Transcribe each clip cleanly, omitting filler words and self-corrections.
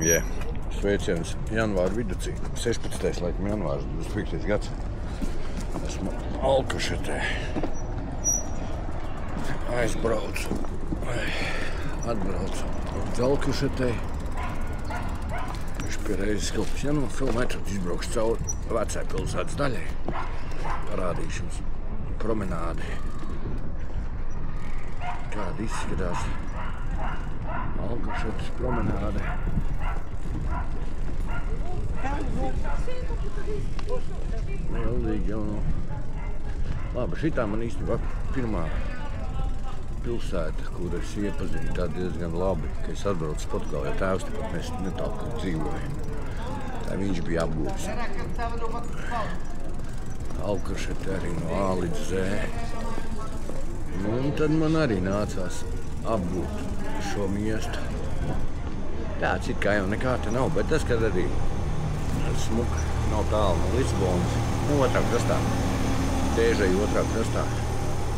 Sveiciens janvāra viducī. 16. laikam janvārs, 25. gads. Esmu Alkašetē. Aizbraucu. Atbraucu uz Alkašetē. Viņš pie reizes kaut kas filmēt, izbraukšu cauri vecai pilsētas daļai. Parādīšu jums promenādi. Kāda izskatās Alkašetes promenāde. Mildīgi jau Labi, šitā man īstenībā pirmā pilsēta, kur es iepazinu tā diezgan labi, ka es atbraucu Portugālē, tēvs tepat mēs netālu, kur dzīvojam. Tā viņš bija apgūvis. Alkašete arī no A līdz Z. Un tad man arī nācās apgūt šo miestu. Tāds it kā jau nekā te nav, bet tas, kad arī smuka, nav tālu no Lisbonas. Otrā krastā. Tēžai otrā krastā.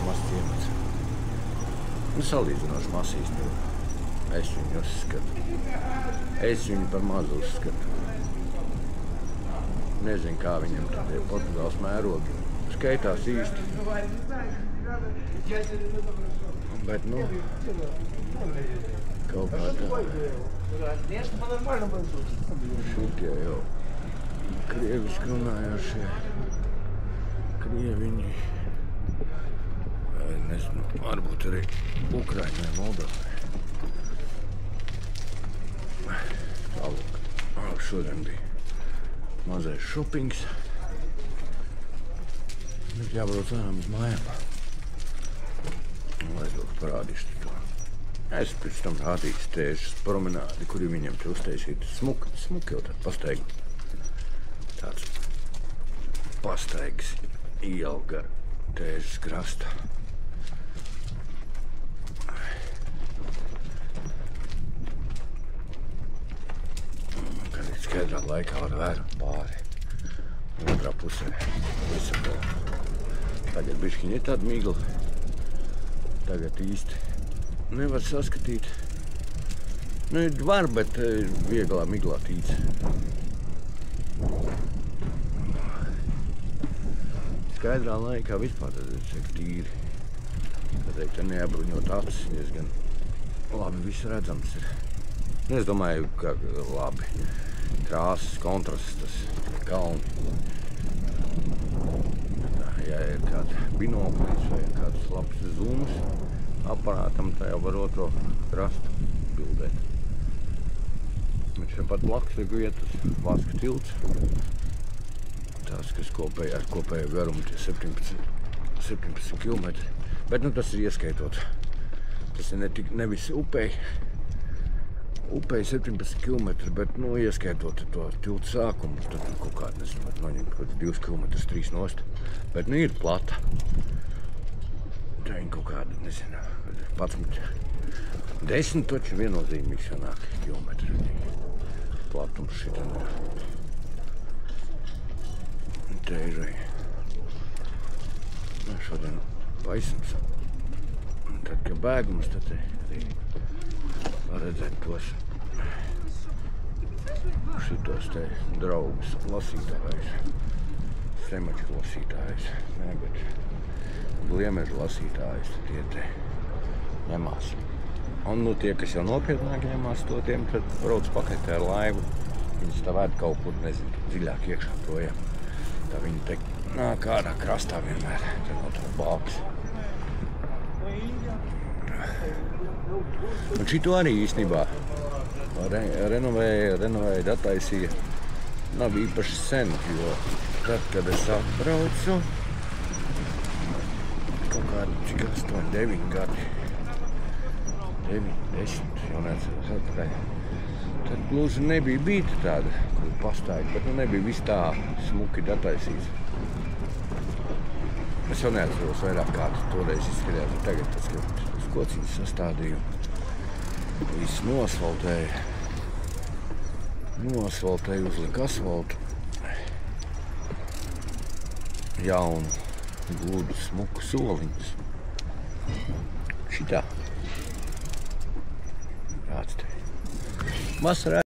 Mazs ciemats. Salīdzinoši mazs īstenībā. Es viņu uzskatu. Es viņu par mazu uzskatu. Nezinu, kā viņam tad ir Portugāles mērogi. Skaitās īsti. Bet, kaut kā tā. Šitie jau krieviski runājošie krieviņi. Vai nezinu, varbūt arī Ukraiņai, Moldovai. Tālūk. Šodien bija mazais šopings. Bet jābrauc lēnām uz mājām. Un aizbraukt parādīšu to. Es pēc tam rādīšu Tēžas promenādi, kuri viņiem te uztaisītu smuki jau tādu pastaigu. Tāds pastaigas iela gar Tēžas krasta. Kad ir skaidrā laikā var vērot pāri. Otrā pusē Lisabona. Tagad bišķiņ ir tāda migla. Tagad īsti nevar saskatīt. Var, bet vieglā miglā tīc. Skaidrā laikā vispār tad ir tīri. Tad te neapbruņot acis diezgan labi viss redzams ir. Es domāju, ka labi. Krāsas, kontrasts, tas kalni. Ja ir kāda binoklis vai kāds labs zooms aparātam, tā jau var otro krastu bildēt. Bet šeit pat blakus ir vietas Vaska tilts. Tās, kas ar kopējo garumu tie 17 kilometri. Bet tas ir ieskaitot. Tas ir nevis upei 17 kilometri, bet ieskaitot to tiltu sākumu. Tad kaut kāda, nezinu, noņemt kaut 2 kilometrus, 3 nost. Bet ir plata. Tā viņa kaut kāda, nezinu, 10 taču viennozīmīgi sanāk kilometri. Platums šitā Tēžai. Šodien paisums. Tad, kad bēgums, tad arī var redzēt tos šitos te draugus, lasītājus, semaču lasītājus, bet gliemežu lasītājus, tie te ņemās. Un tie, kas jau nopietnāk ņemās to, tiem tad brauc pakaļ ar laivu. Viņas tā vēd kaut kur, nezinu, dziļāk iekšā projām. Tā viņi te nāk ārā krastā vienmēr, tad no tā bāks. Un šito arī īstenībā renovēja, attaisīja. Nav īpaši sen, jo tad, kad es atbraucu, kaut kādi, cik 8, 9 gadi, 9, 10, jau neatceros atpakaļ. Tad gluži nebija bīta tāda, kur pastāja, bet nebija viss tā smuki attaisīts. Es jau neatceros vairāk kā toreiz izskatījās, bet tagad tas kociņas sastādīju. Viss nosvaltēju, uzlika asfaltu. Jaunu, gludu, smuku soliņus. Šitā. Kāds te. Vasarā